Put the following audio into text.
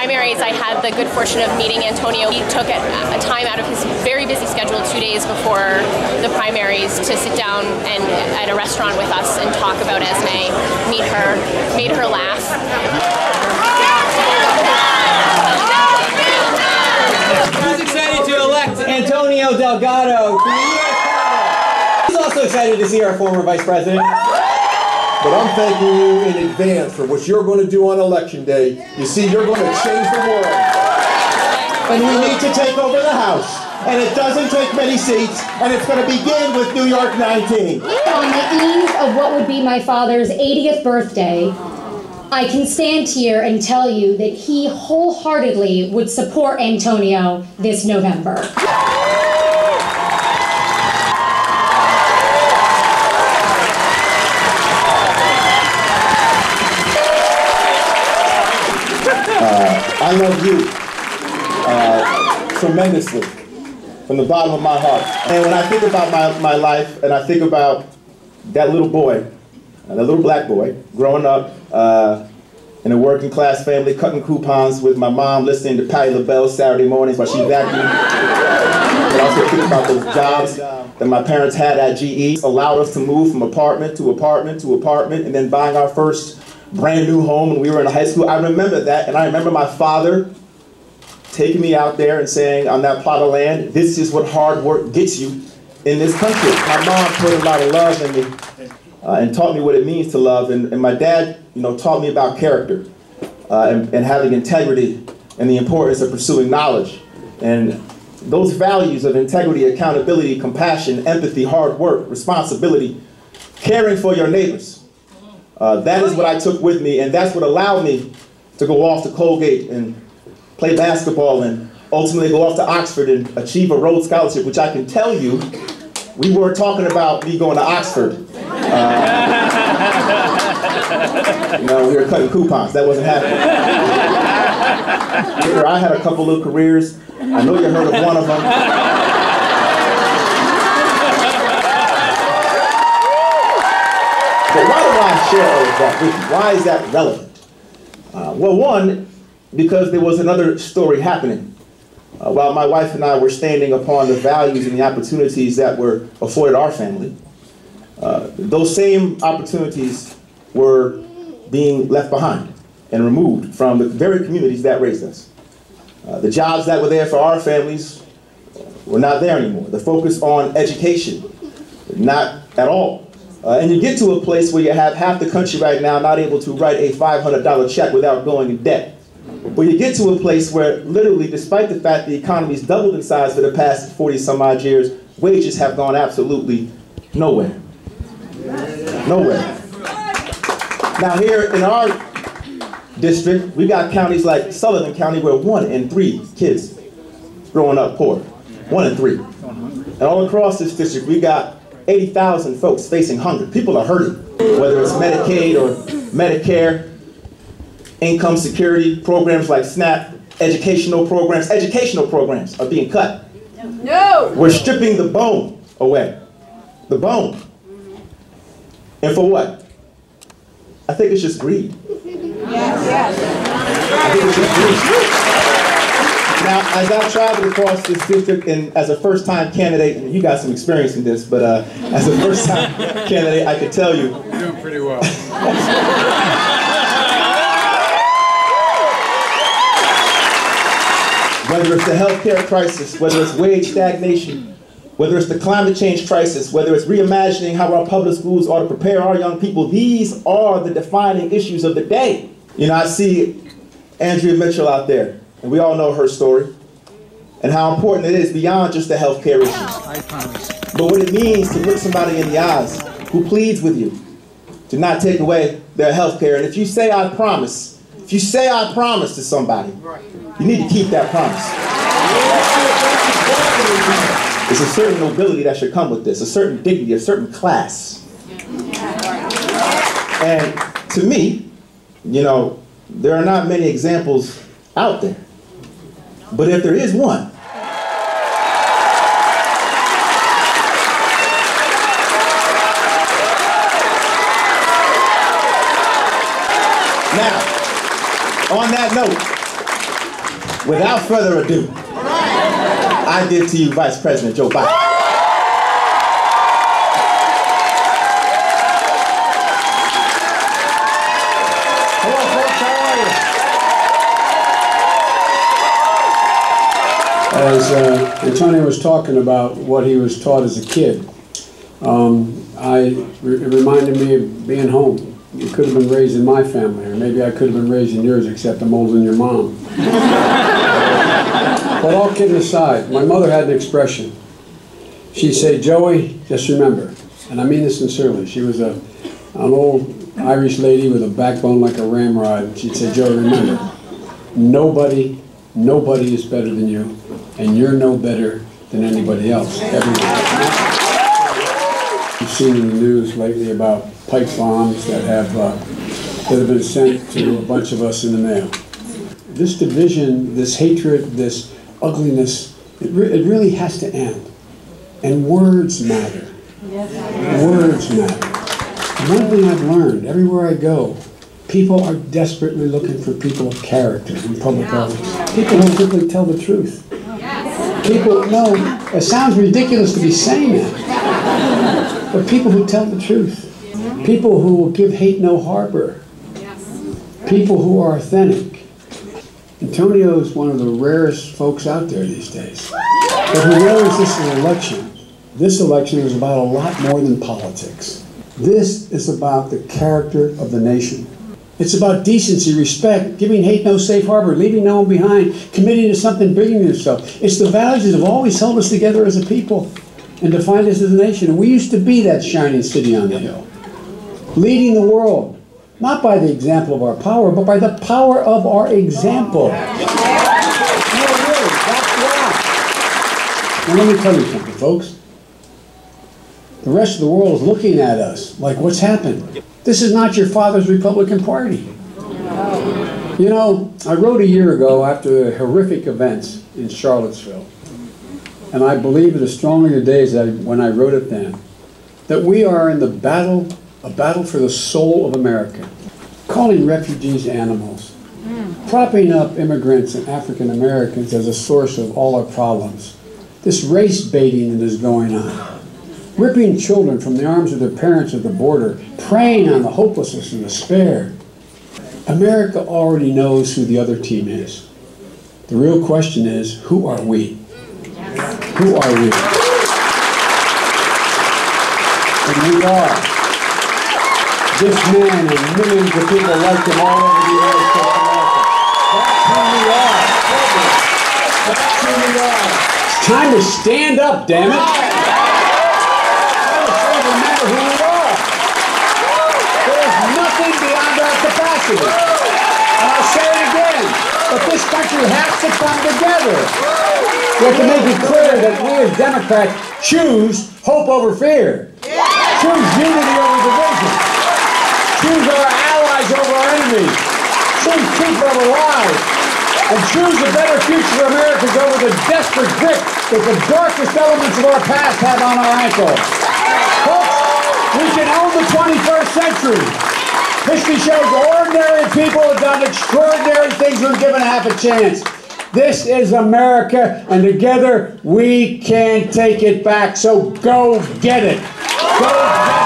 primaries, I had the good fortune of meeting Antonio. He took a time out of his very busy schedule 2 days before the primaries to sit down and at a restaurant with us and talk about Esme, meet her, made her laugh. Who's excited to elect Antonio Delgado to the U.S. Congress? He's also excited to see our former Vice President. But I'm thanking you in advance for what you're going to do on Election Day. You see, you're going to change the world. And we need to take over the House. And it doesn't take many seats, and it's going to begin with New York 19. On the eve of what would be my father's 80th birthday, I can stand here and tell you that he wholeheartedly would support Antonio this November. I love you tremendously, from the bottom of my heart. And when I think about my life, and I think about that little boy, that little black boy, growing up in a working class family, cutting coupons with my mom, listening to Patti LaBelle Saturday mornings while she vacuumed. And I also think about those jobs that my parents had at GE, allowed us to move from apartment to apartment to apartment, and then buying our first brand new home when we were in high school. I remember that, and I remember my father taking me out there and saying, on that plot of land, this is what hard work gets you in this country. My mom put a lot of love in me and taught me what it means to love, and my dad, taught me about character and having integrity and the importance of pursuing knowledge. And those values of integrity, accountability, compassion, empathy, hard work, responsibility, caring for your neighbors. That is what I took with me, and that's what allowed me to go off to Colgate and play basketball and ultimately go off to Oxford and achieve a Rhodes Scholarship, which I can tell you, we weren't talking about me going to Oxford. We were cutting coupons. That wasn't happening. I had a couple of careers. I know you heard of one of them. But why do I share all of that with you? Why is that relevant? Well, one, because there was another story happening. While my wife and I were standing upon the values and the opportunities that were afforded our family, those same opportunities were being left behind and removed from the very communities that raised us. The jobs that were there for our families were not there anymore. The focus on education, not at all. And you get to a place where you have half the country right now not able to write a $500 check without going in debt. But you get to a place where literally, despite the fact the economy's doubled in size for the past 40 some odd years, wages have gone absolutely nowhere. Nowhere. Now here in our district, we got counties like Sullivan County where 1 in 3 kids growing up poor. 1 in 3. And all across this district, we got 80,000 folks facing hunger. People are hurting, whether it's Medicaid or Medicare, income security programs like SNAP, educational programs are being cut. No! We're stripping the bone away. The bone. And for what? I think it's just greed. Yes. I think it's just greed. Now, as I've traveled across this district and as a first-time candidate, and you got some experience in this, but as a first-time candidate, I could tell you. You're doing pretty well. Whether it's the healthcare crisis, whether it's wage stagnation, whether it's the climate change crisis, whether it's reimagining how our public schools ought to prepare our young people, these are the defining issues of the day. I see Andrea Mitchell out there. And we all know her story and how important it is beyond just the healthcare issues. But what it means to look somebody in the eyes who pleads with you to not take away their healthcare. And if you say, I promise, to somebody, you need to keep that promise. There's a certain nobility that should come with this, a certain dignity, a certain class. And to me, there are not many examples out there. But if there is one, now, on that note, Without further ado, I give to you Vice President Joe Biden. Hello, folks. How are you? As Antonio was talking about what he was taught as a kid, it reminded me of being home. You could have been raised in my family, or maybe I could have been raised in yours, except I'm older than your mom. But all kidding aside, my mother had an expression. She'd say, Joey, just remember, and I mean this sincerely, she was an old Irish lady with a backbone like a ramrod. She'd say, Joey, remember, nobody is better than you, and you're no better than anybody else. Everybody. You've seen in the news lately about pipe bombs that have been sent to a bunch of us in the mail. This division, this hatred, this ugliness, it really has to end. And words matter. Words matter. One thing I've learned, everywhere I go, people are desperately looking for people of character in public office. People who simply tell the truth. People, no, it sounds ridiculous to be saying that, but people who tell the truth. People who will give hate no harbor. People who are authentic. Antonio is one of the rarest folks out there these days. But who knows this is an election? This election is about a lot more than politics. This is about the character of the nation. It's about decency, respect, giving hate no safe harbor, leaving no one behind, committing to something bigger than yourself. It's the values that have always held us together as a people and defined us as a nation. And we used to be that shining city on the hill, leading the world. Not by the example of our power, but by the power of our example. No, really, that's why. Now let me tell you something, folks. The rest of the world is looking at us like, what's happened? This is not your father's Republican Party. You know, I wrote a year ago after the horrific events in Charlottesville, and I believe it as strongly today as when I wrote it then, that we are in the battle, a battle for the soul of America, calling refugees animals, propping up immigrants and African Americans as a source of all our problems, this race baiting that is going on, ripping children from the arms of their parents at the border, preying on the hopelessness and despair. America already knows who the other team is. The real question is, who are we? Who are we? And we are. This man and millions of people like him all over the United States of America. That's who we are. That's who we are. It's time to stand up, damn it. Remember who we are. There's nothing beyond our capacity. And I'll say it again, but this country has to come together. We have to make it clear that we as Democrats choose hope over fear. Choose unity over division. Choose our allies over our enemies. Choose truth over lies. And choose a better future for Americans over the desperate grip that the darkest elements of our past have on our ankles. Folks, we can own the 21st century. History shows ordinary people have done extraordinary things when given half a chance. This is America, and together we can take it back. So go get it. Go get it.